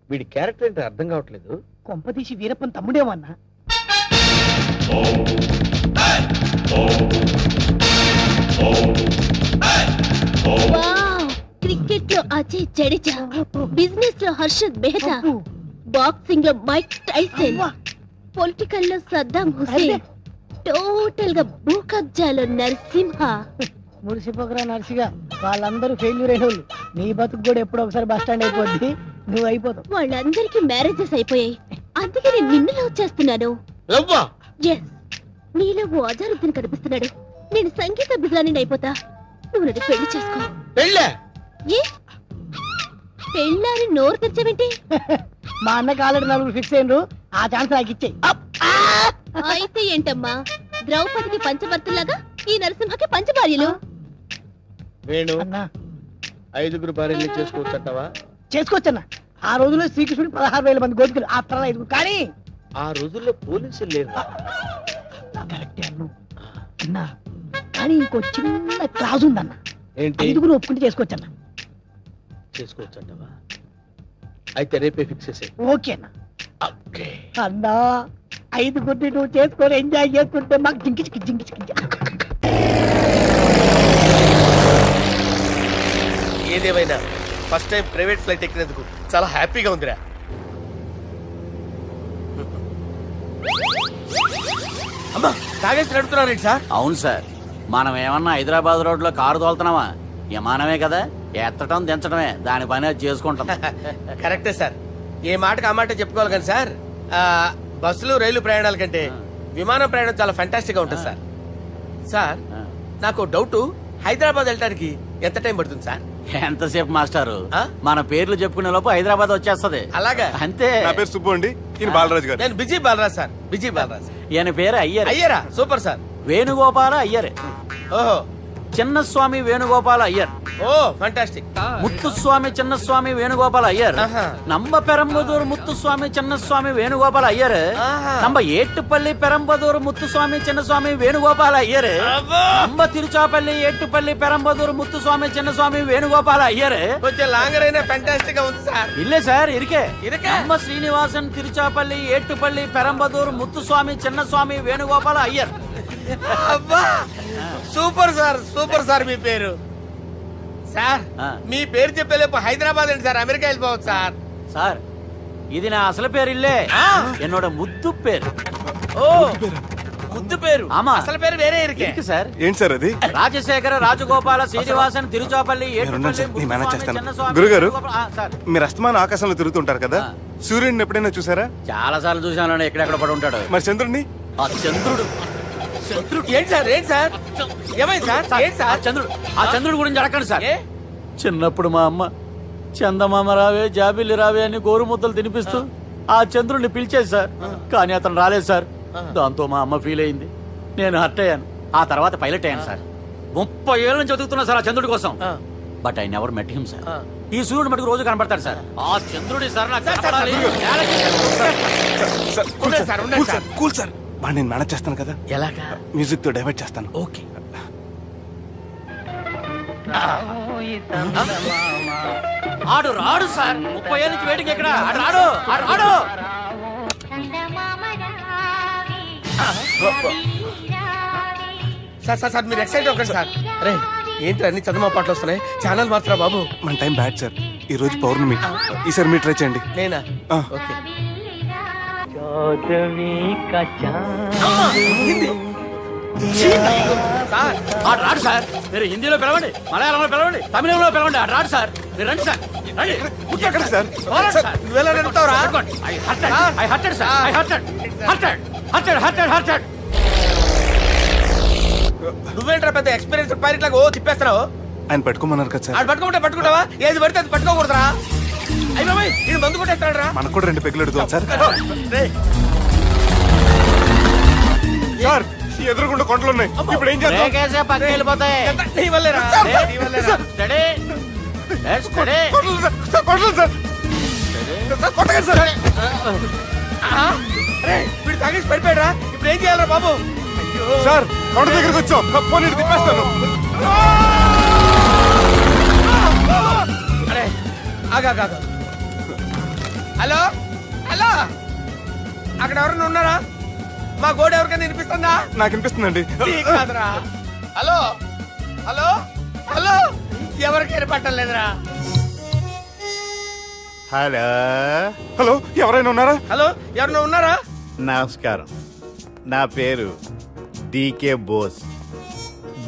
వీడి క్యారెక్టర్ ఏంటో అర్థం కావట్లేదు. కొంపదీసి వీరప్పన్ తమ్ముడేమన్నా. క్రికెట్ లో అజయ్ జడేజా, బిజినెస్ లో హర్షద్ మెహతా, బాక్సింగ్ లో మైక్ టైసన్, పొలిటికల్ లో సద్దాం హుసేన్, టోటల్ గా భూ కబ్జాలో నరసింహ. మురిసిపోకరా నర్సిగా, వాళ్ళందరూ ఫెయిల్యూర్ అయిన వాళ్ళు. నీ బతుకు కూడా ఎప్పుడో ఒకసారి బస్ స్టాండ్ అయిపోద్ది, నువ్వు అయిపోతావు. వాళ్ళందరికీ మ్యారేజెస్ అయిపోయాయి, అందుకే నేను నిన్ను లవ్ చేస్తున్నాను. ఎస్, నీలో ఓ అజారుద్దీన్ కనిపిస్తున్నాడు. నేను సంగీత బిజాని అయిపోతా, నువ్వు నన్ను పెళ్లి చేసుకో. ఏ పెళ్ళాని నోరు తెచ్చావేంటి? మా అన్నకి ఆల్రెడీ నలుగురు ఫిక్స్ అయినరు, ఆ ఛాన్స్ నాకు ఇచ్చేయి. అయితే ఏంటమ్మా, ద్రౌపదికి పంచభర్తలాగా ఈ నరసింహకి పంచభార్యలు. వేణు, అన్నా 5 భార్యలు చేసుకోవచ్చంటావా? చేసుకోవచ్చన్నా. ఆ రోజుల్లో శ్రీకృష్ణుడు 16,000 మంది గోపికలు, ఆ తర్వాత 5. కానీ ఆ రోజుల్లో పోలీసులు లేరు. కరెక్టే అన్నా, కానీ ఇంకో చిన్న క్లాజ్ ఉందన్న. ఏంటి? 5 ఒప్పుకుంటే చేసుకోవచ్చన్నా. చేసుకోవచ్చంటావా? అయితే రేపే ఫిక్స్ చేసే. ఓకే అన్న. అన్నా 5 నువ్వు చేసుకొని ఎంజాయ్ చేసుకుంటే మాకు జింకిచికి జింకిచికి. ఏదేమైనా ఫస్ట్ టైం ప్రైవేట్ ఫ్లైట్ ఎక్కినందుకు చాలా హ్యాపీగా ఉందిరా. అమ్మా, తాగేసి నడుపుతున్నారేంటి సార్? అవును సార్, మనం ఏమన్నా హైదరాబాద్ రోడ్ లో కారు తోలుతున్నామా? విమానమే కదా, ఎత్తటం దించడమే, దాని పని అది చేసుకుంటాం. కరెక్టే సార్, ఏ మాటకు ఆ మాట చెప్పుకోవాలి కానీ సార్, బస్సులు రైలు ప్రయాణాల కంటే విమానం ప్రయాణం చాలా ఫ్యాంటాస్టిక్ గా ఉంటుంది సార్. సార్, నాకు డౌట్, హైదరాబాద్ వెళ్ళడానికి ఎంత టైం పడుతుంది సార్? ఎంతసేపు మాస్టారు, మన పేర్లు చెప్పుకునే లోపు హైదరాబాద్ వచ్చేస్తది. అలాగా? అంతే. నా పేరు సుబ్బు అండి, ఈయన బాలరాజు గారు. నేను BG Balaraj sir, BG Balaraj. ఈయన పేరు అయ్యర్. అయ్యరా? Super sir. వేణుగోపాల అయ్యర్. ఓహో. చిన్నస్వామి వేణుగోపాల అయ్యర్. Oh fantastic. ముత్తుస్వామి చిన్నస్వామి వేణుగోపాల అయ్యర్. நம்ம பெரம்பதூர் முத்துசுவாமி சின்னசுவாமி வேணுகோபால ஐயர். நம்ம ஏட்டுப்பள்ளி பெரம்பதூர் முத்துசுவாமி சின்னசுவாமி வேணுகோபால ஐயர். நம்ம திருச்சாப்பள்ளி ஏட்டுப்பள்ளி பெரம்பதூர் முத்துசுவாமி சின்னசுவாமி வேணுகோபால ஐயர். కొంచెం లాంగర్ అయినా ఫ్యాంటాస్టిక్ గా ఉంది సార్. இல்ல சார், இருக்கே. நம்ம ஸ்ரீனிவாசன் திருச்சாப்பள்ளி ஏட்டுப்பள்ளி பெரம்பதூர் முத்துசுவாமி சின்னசுவாమి వేణుగోపాల ஐயர். అబ్బా, సూపర్ సార్, సూపర్ సార్. మీ పేరు సార్, మీ పేరు చెప్పేలేపు హైదరాబాద్ అండి సార్, అమెరికా వెళ్ళిపోవచ్చు సార్. సార్, ఇది నా అసలు పేరు ఇల్లే, என்னோட ముద్దు పేరు. ఓ, ముద్దు పేరు. ఆమా, అసలు పేరు వేరే ఇருக்கு సార్. ఏంటి సార్ అది? రాజశేఖర రాజగోపాల శ్రీనివాసన్ తిరుచాపల్లి గురుగారు, మీరు అస్తమానం ఆకాశంలో తిరుగుతుంటారు కదా, సూర్యుడిని ఎప్పుడైనా చూసారా? చాలా సార్లు చూసాను, ఎక్కడెక్కడ పడి ఉంటాడు. మరి చంద్రుడిని? ఆ చంద్రుడు. ఏంటి సార్, ఏంటి సార్, ఏమైంది సార్? ఏంటి సార్? చంద్రుడు, ఆ చంద్రుడు గురించి అడగండి సార్. చిన్నప్పుడు మా అమ్మ చందమామ రావే జాబిల్లి రావే అని గోరుముద్దలు తినిపిస్తూ ఆ చంద్రుడిని పిలిచేది సార్, కానీ అతను రాలేదు సార్. దాంతో మా అమ్మ ఫీల్ అయింది, నేను హర్ట్ అయ్యాను. ఆ తర్వాత పైలట్ అయ్యాను సార్. 30 ఏళ్ళ నుంచి చదువుతున్నా సార్ ఆ చంద్రుడి కోసం. But I never met him sir. ఈ సూర్యుడు మటుకు రోజు కనబడతాడు సార్. ఆ చంద్రుడి సార్ నాకు కూల్ సార్, నేను మేనేజ్ చేస్తాను కదా. ఎలాగా? మ్యూజిక్ తో డైవర్ట్ చేస్తాను. ఓకే. ఆడు రాడు సార్, 30 ఏళ్ళ నుంచి వేటికి ఎక్కడ రాడు. సార్ సార్ సార్, మీరు ఎక్సైట్ అవ్వకండి సార్. అరే ఏంటి అన్ని చదువు పాటలు వస్తున్నాయి, ఛానల్ మారుతురా బాబు. మన టైం బ్యాడ్ సార్, ఈ రోజు పౌర్ణమి. ఈసారి మీరు ట్రై చేయండి. నేనా? ఓకే. ఆడు రాడు సార్, మీరు హిందీలో పిలవండి, మలయాళంలో పిలవండి, తమిళంలో పిలవండి, ఆడు రాడు సార్. మీరు రండి సార్, రండి సార్. నువ్వేంట్రా పెద్ద ఎక్స్పీరియన్స్ పైలట్ లాగా ఓ తిప్పేస్తున్నావు? ఆయన పట్టుకోమన్నారు కదా సార్. ఆడు పట్టుకుంటే పట్టుకుంటావా? ఏది పడితే అది పట్టుకోకూడదురా. అయ్యి బాబాయ్, ఇది మందు కొట్టేస్తాడు రా. మనకు కూడా 2 పెగ్గులు అడుగుతాం సార్. సార్, ఎదురుకుండా కొండలు ఉన్నాయి, ఇప్పుడు ఏం చేద్దాం? పక్కకి వెళ్ళిపోతాయి. నీ వల్లేరా? వీడు తాగేసి పడిపోయాడా? ఇప్పుడు ఏం చేయాలరా బాబు? సార్, కొండ దగ్గరికి వచ్చాం, పోనీ తిప్పేస్తాను. అరే ఆగా. హలో హలో, అక్కడ ఎవరన్నా ఉన్నారా? మా గోడ ఎవరికైనా వినిపిస్తుందా? నాకు వినిపిస్తుందండి. కాదురా. హలో హలో హలో, ఎవరికి ఏర్పట్టలేదురా. హలో హలో, ఎవరైనా ఉన్నారా? హలో, ఎవరైనా ఉన్నారా? నమస్కారం, నా పేరు డీకే బోస్.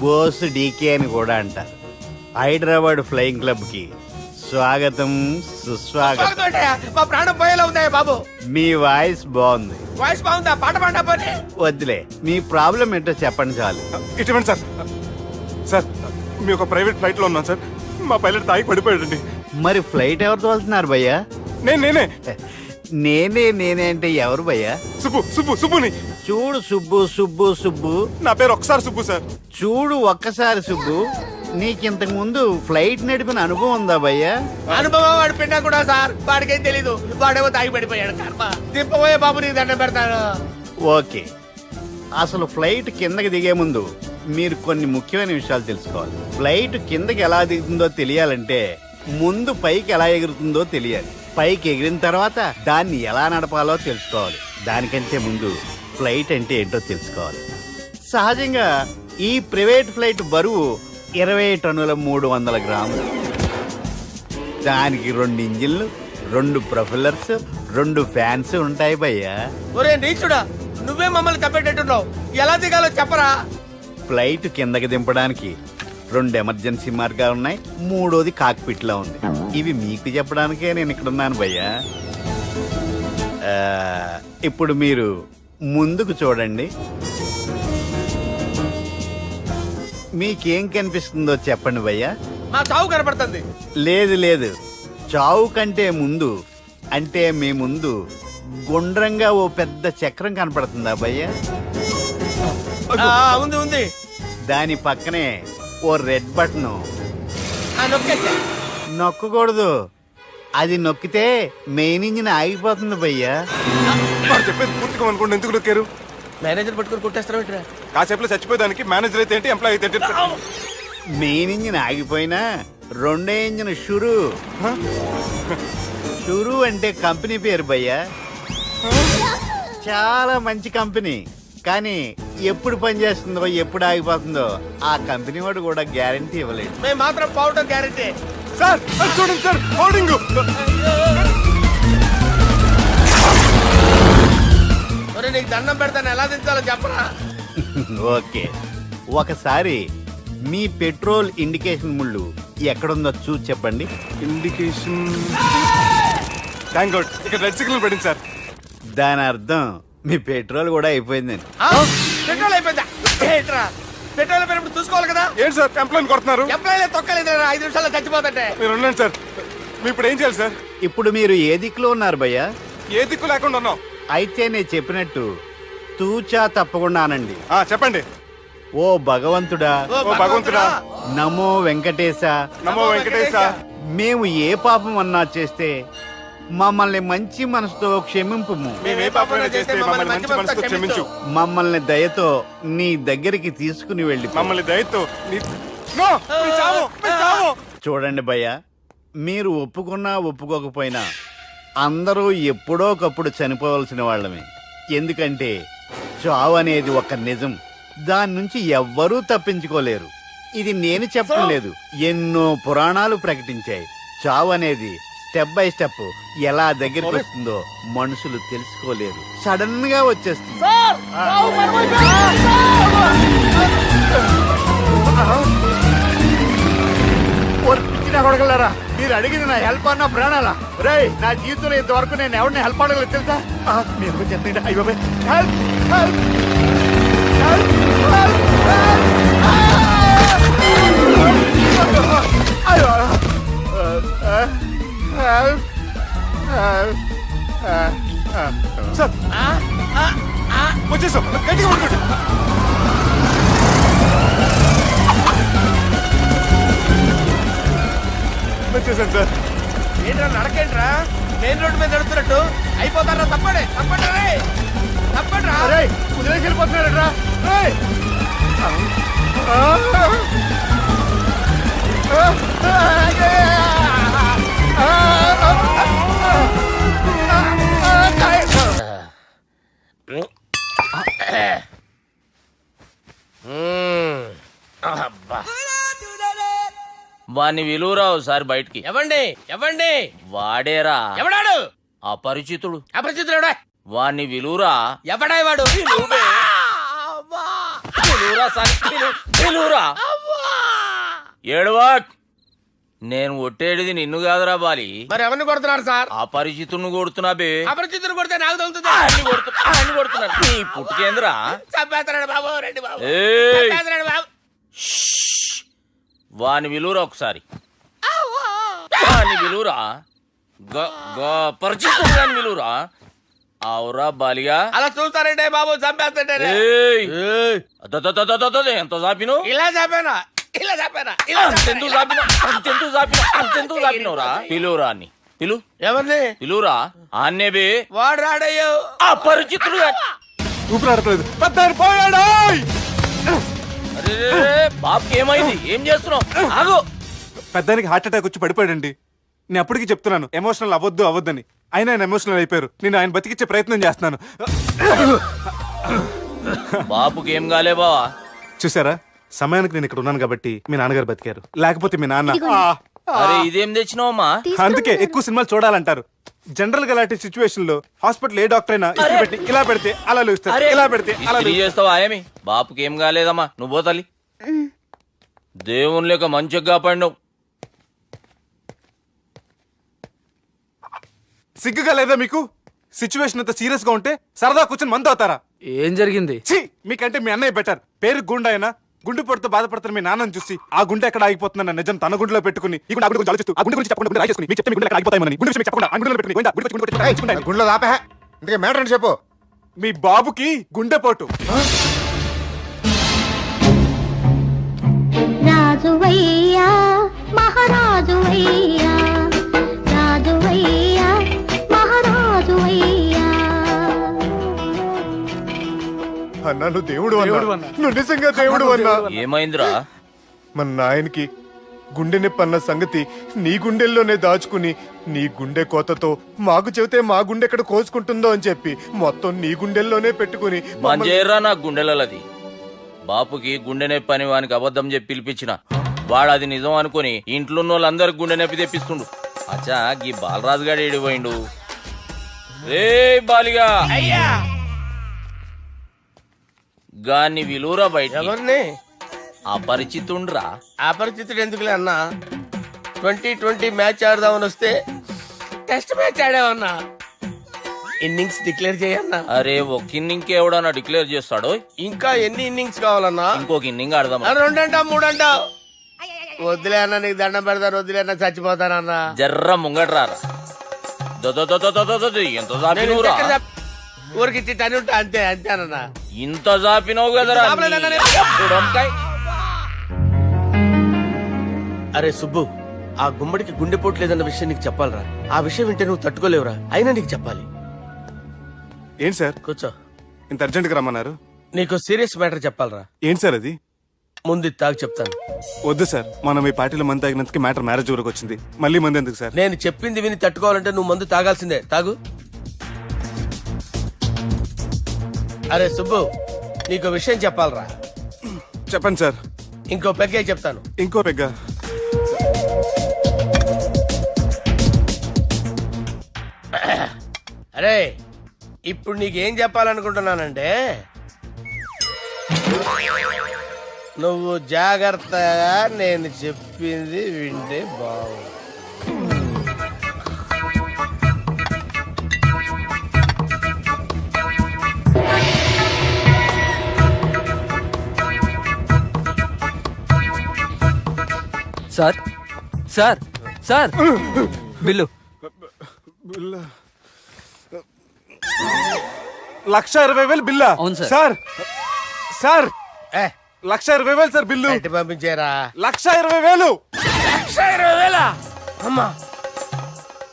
బోస్ డీకే అని కూడా అంటారు. హైదరాబాద్ ఫ్లయింగ్ క్లబ్ కి స్వాగతం, సుస్వాగతం. మా ప్రాణం పోయేలా ఉందా బాబు? మీ వాయిస్ బాగుంది. వాయిస్ బాగుందా? పాట పాడా పోనీ. వద్దులే, మీ ప్రాబ్లం ఏంటో చెప్పండి చాలు. ఇటువంటి సార్, సార్ మీ ఒక ప్రైవేట్ ఫ్లైట్ లో ఉన్నాం సార్. మా పైలట్ తాగి పడిపోయాడండి. మరి ఫ్లైట్ ఎవరు తోలుతున్నారు భయ్యా? నేనే నేనే అంటే ఎవరు భయ్యా? సుబ్బుని. చూడు సుబ్బు. నా పేరు ఒకసారి సుబ్బు సార్. చూడు ఒక్కసారి సుబ్బు, నీకింతకు ముందు ఫ్లైట్ నడిపిన అనుభవం ఉందా భయ్యా? అనుభవం వాడు పిన్నా కూడా సార్, వాడికేం తెలీదు. వాడేమో తాగి పడిపోయాడు. కర్మ. దింపబోయే బాబు, నీకు దండం పెడతాను. ఓకే, అసలు ఫ్లైట్ కిందకి దిగే ముందు మీరు కొన్ని ముఖ్యమైన విషయాలు తెలుసుకోవాలి. ఫ్లైట్ కిందకి ఎలా దిగుతుందో తెలియాలంటే ముందు పైకి ఎలా ఎగురుతుందో తెలియాలి. పైకి ఎగిరిన తర్వాత దాన్ని ఎలా నడపాలో తెలుసుకోవాలి. దానికంటే ముందు ఫ్లైట్ అంటే ఏంటో తెలుసుకోవాలి. సహజంగా ఈ ప్రైవేట్ ఫ్లైట్ బరువు 20 టన్నుల 300 గ్రాములు. దానికి 2 ఇంజిన్లు, 2 ప్రొపెల్లర్స్, 2 ఫ్యాన్స్ ఉంటాయి భయ్యా. ఒరే నీచుడా, నువ్వే మమ్మల్ని తప్పేటట్టున్నావు. ఎలా దిగాలో చెప్పరా? ఫ్లైట్ కిందకి దింపడానికి 2 ఎమర్జెన్సీ మార్గాలు ఉన్నాయి. 3వది కాక్పిట్ లో ఉంది. ఇవి మీకు చెప్పడానికే నేను ఇక్కడ ఉన్నాను భయ్యా. ఇప్పుడు మీరు ముందుకు చూడండి. మీకేం కనిపిస్తుందో చెప్పండి భయ్యా. మా చావు కనపడుతుంది. లేదు, చావు కంటే ముందు అంటే మీ ముందు గుండ్రంగా ఓ పెద్ద చక్రం కనపడుతుందా భయ్యా? ఉంది. దాని పక్కనే ఓ రెడ్ బటన్. నొక్కకూడదు, అది నొక్కితే మెయిన్ ఇంజిన్ ఆగిపోతుంది భయ్యా. చెప్పేది పూర్తిగా అనుకోండి. ఎందుకు నొక్కారు? మేనేజర్ పట్టుకుని కొట్టేస్తారా? కాసేపులో చచ్చిపోయేదానికి మేనేజర్ అయితే ఏంటి, ఎంప్లాయ్ అయితే ఏంటి? మెయిన్ ఇంజిన్ ఆగిపోయినా 2వ ఇంజిన్ షురు అంటే కంపెనీ పేరు భయ్యా. చాలా మంచి కంపెనీ, కానీ ఎప్పుడు పనిచేస్తుందో ఎప్పుడు ఆగిపోతుందో ఆ కంపెనీ వాడు కూడా గ్యారంటీ ఇవ్వలేదు. మేము మాత్రం పోవటం గ్యారంటీ. సార్ చూడండి సార్, హోర్డింగ్. నీకు దండం పెడతాను, ఎలా దించాలో చెప్పరా? ఓకే, ఒకసారి మీ పెట్రోల్ ఇండికేషన్ ముళ్ళు ఎక్కడుందో చూసి చెప్పండి. ఇండికేషన్. థ్యాంక్ గాడ్, ఇక్కడ రెడ్ సిగ్నల్ పడింది సార్. దాని అర్థం మీ పెట్రోల్ కూడా అయిపోయిందని. పెట్రోల్ అయిపోయిందా? పెట్రోల్ అయిపోయినప్పుడు చూసుకోవాలి కదా. ఏంటి సార్ ఎంప్లాయ్ కొడుతున్నారు? ఎంప్లాయ్ తొక్కలేదు, 5 నిమిషాల్లో చచ్చిపోతుంటే. మీరు ఉండండి సార్. మీరు ఇప్పుడు ఏం చేయాలి సార్? ఇప్పుడు మీరు ఏ దిక్కులో ఉన్నారు భయ్యా? ఏ దిక్కు లేకుండా ఉన్నాం. అయితే నేను చెప్పినట్టు తూచా తప్పకుండా అనండి. చెప్పండి. ఓ భగవంతుడా, నమో వెంకటేశ, మేము ఏ పాపం అన్నా చేస్తే మమ్మల్ని మంచి మనసుతో క్షమింపు. మమ్మల్ని దయతో నీ దగ్గరికి తీసుకుని వెళ్ళి. మమ్మల్ని దయతో. చూడండి భయ్యా, మీరు ఒప్పుకున్నా ఒప్పుకోకపోయినా అందరూ ఎప్పుడో ఒకప్పుడు చనిపోవలసిన వాళ్ళమే. ఎందుకంటే చావు అనేది ఒక నిజం, దాని నుంచి ఎవ్వరూ తప్పించుకోలేరు. ఇది నేను చెప్పడం లేదు, ఎన్నో పురాణాలు ప్రకటించాయి. చావు అనేది స్టెప్ బై స్టెప్ ఎలా దగ్గరికి వస్తుందో మనుషులు తెలుసుకోలేరు, సడన్ గా వచ్చేస్తుంది. కొడగలరా, మీరు అడిగింది నా హెల్ప్ అన్న ప్రాణాలా? రే, నా జీవితంలో ఇంతవరకు నేను ఎవరిని హెల్ప్ అడగలేదు తెలుసా? మీరు చెప్పండి. అయ్యో హెల్ప్ హెల్ప్ సార్ వచ్చేసాం. గట్టిగా పడుకోండి. వచ్చేసాను సార్. ఏంట్రా నడకేంట్రా? మెయిన్ రోడ్డు మీద నడుస్తున్నట్టు అయిపోతారా? తప్పండి తప్పండి రా. కుదిరేసి వెళ్ళిపోతున్నారా? వాణ్ణి విలువరావు సార్ బయటికి. ఎవండి ఎవండి వాడేరా ఎవడాడు? అపరిచితుడు. అపరిచితుడు వాణ్ణి విలువరా. ఎవడాయి వాడు? విలువరా సార్, విలువరా. ఏడవా, నేను ఒట్టేడిది నిన్ను కాదురా బాలి. మరి ఎవరిని కొడుతున్నారు సార్? అపరిచితుడిని కొడుతున్నా బే. అపరిచితుడు కొడితే నాకు తగులుతుంది. అన్ని కొడుతున్నారు. నీ పుట్టుకేంద్రా? చంపేస్తున్నాడు బాబు, రండి బాబు. ఏయ్! చంపేస్తున్నాడు బాబు. వాని విలువరా ఒకసారి. వాని విలువరా. పరిచితుడు గాని విలువరా. అవురా బాలిగా. అలా చూస్తారంటే బాబు, చంపేస్తాడే. ఎంత చాపిను? ఇలా చంపేనా? ఇలా చంపేనా? అంతెందుకు చాపినవురా? పిలువురా అని పిలు. ఎవరిని పిలువురా? ఆన్నే బే. వాడు రాడయ్యో. అపరిచితుడు గాని. ఊపిరాడట్లేదు. పెద్దాయన పోయాడు. అరే బాబుకి ఏమైంది? ఏం చేస్తున్నావు? ఆగు. పెద్దానికి హార్ట్ అటాక్ వచ్చి పడిపోయాడండి. నేను అప్పటికి చెప్తున్నాను ఎమోషనల్ అవ్వద్దని. అయినా ఆయన ఎమోషనల్ అయిపోయారు. నేను ఆయన బతికిచ్చే ప్రయత్నం చేస్తున్నాను. బాబుకి ఏం కాలే బావా? చూసారా, సమయానికి నేను ఇక్కడ ఉన్నాను కాబట్టి మీ నాన్నగారు బతికారు. లేకపోతే మీ నాన్న. అరే ఇదేం తెచ్చినావమ్మా? అందుకే ఎక్కువ సినిమాలు చూడాలంటారు. జనరల్ గా అలాంటి సిచ్యువేషన్ లో హాస్పిటల్ ఏ డాక్టర్ అయినా ఇస్త్రీ పెట్టి ఇలా పెడితే అలా లూస్తారు, ఇలా పెడితే అలా చేస్తావా? ఏమి బాపుకి ఏం కాలేదమ్మా, నువ్వు పోతల్లి. దేవుని లేక మంచిగా పడినావు. సిగ్గుగా లేదా మీకు? సిచ్యువేషన్ అంత సీరియస్ గా ఉంటే సరదా కూర్చొని మందు అవుతారా? ఏం జరిగింది? మీకంటే మీ అన్నయ్య బెటర్. పేరు గుండె అయినా గుండె పొడితో బాధపడుతున్న మీ నాన్నని చూసి ఆ గుండె ఎక్కడ ఆగిపోతుందన్న నిజం తన గుండెలో పెట్టుకుని ఈ గుండె గురించి ఆలోచిస్తూ ఆ గుండె గురించి చెప్పకుండా గుండె రాజేసుకుని మీకు చెప్తే గుండె ఆగిపోతాయని గుండె విషయం చెప్పకుండా ఆ గుండెలో పెట్టుకుని గుండెలో ఆపే. ఇంతకే మ్యాటర్ అని చెప్పు. మీ బాబుకి గుండెపోటు. రాజువయ్యా మహారాజువయ్యా, రాజువయ్యా మహారాజువయ్యా. అన్నా నువ్వు దేవుడు అన్నా, నువ్వు నిజంగా దేవుడు అన్నా. ఏమైందిరా? మన నాయనకి గుండె నొప్పి అన్న సంగతి నీ గుండెల్లోనే దాచుకుని నీ గుండె కోతతో మాకు చెబితే మా గుండె ఎక్కడ కోసుకుంటుందో అని చెప్పి మొత్తం నీ గుండెల్లోనే పెట్టుకుని మంజేరా నా గుండెలది. బాపుకి గుండె నొప్పి అని వానికి అబద్ధం చెప్పి పిలిపించిన వాడు అది నిజం అనుకుని ఇంట్లో ఉన్న వాళ్ళందరికి గుండె నొప్పి తెప్పిస్తుండు. అచ్చా గీ బాలరాజు గారు ఏడిపోయిండు. రే బాలిగా అయ్యా, గాన్ని విలువరా బయట. ఎవరిని? అపరిచితుండ్రా. అపరిచితుడు ఎందుకులే అన్నా? 2020 మ్యాచ్ ఆడదామని వస్తే టెస్ట్ మ్యాచ్ ఆడావన్నా. ఇన్నింగ్స్ డిక్లేర్ చేయన్నా. అరే ఒక ఇన్నింగ్ ఎవడన్నా డిక్లేర్ చేస్తాడో? ఇంకా ఎన్ని ఇన్నింగ్స్ కావాలన్నా? ఇంకొక ఇన్నింగ్ ఆడదాం. 2 అంటావు 3 అంటావు. వద్దులే అన్న, నీకు దండం పెడతాను. వద్దులే అన్న, చచ్చిపోతానన్నా. జర్ర ముంగట్రా. ఎంత జాపినవురా? ఊరికి టని ఉంటా అంతే అంతేనన్నా. ఇంత జాపినవు కదరా. అరే సుబ్బు, ఆ గుమ్మడికి గుండెపోటు లేదన్న విషయం నీకు చెప్పాలరా. ఆ విషయం వింటే నువ్వు తట్టుకోలేవురా. అయినా నీకు చెప్పాలి. ఏంటి సార్? కూర్చో. ఇంత అర్జెంట్ గా రమ్మన్నారు? నీకు సీరియస్ మ్యాటర్ చెప్పాలరా. ఏంటి సార్ అది? ముందు తాగు చెప్తాను. వద్దు సార్, మనం ఈ పార్టీలో మందు తాగినందుకు మ్యాటర్ మ్యారేజ్ వరకు వచ్చింది. మళ్ళీ మంది ఎందుకు సార్? నేను చెప్పింది విని తట్టుకోవాలంటే నువ్వు మందు తాగాల్సిందే. తాగు. అరే సుబ్బు, నీకు విషయం చెప్పాలరా. చెప్పండి సార్. ఇంకో పెగ్గే చెప్తాను. ఇంకో పెగ్గ? అరే ఇప్పుడు నీకేం చెప్పాలనుకుంటున్నానంటే, నువ్వు జాగ్రత్తగా నేను చెప్పింది వింటే బాగుంది. Sir sir sir bill. 1,20,000 బిల్లా? అవును sir. Sir sir 1,20,000 sir bill. పంపించారా? 1,20,000. 1,20,000? అమ్మా,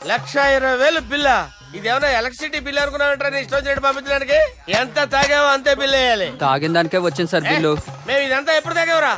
1,20,000 బిల్లా? ఇదేమన్నా ఎలక్ట్రిసిటీ బిల్ అనుకున్నామంటారా? నీ ఇష్టం చేయడం పంపించడానికి ఎంత తాగావో అంతే బిల్ వేయాలి. తాగిన దానికే వచ్చింది సార్ బిల్లు. మేము ఇదంతా ఎప్పుడు తాగేవరా?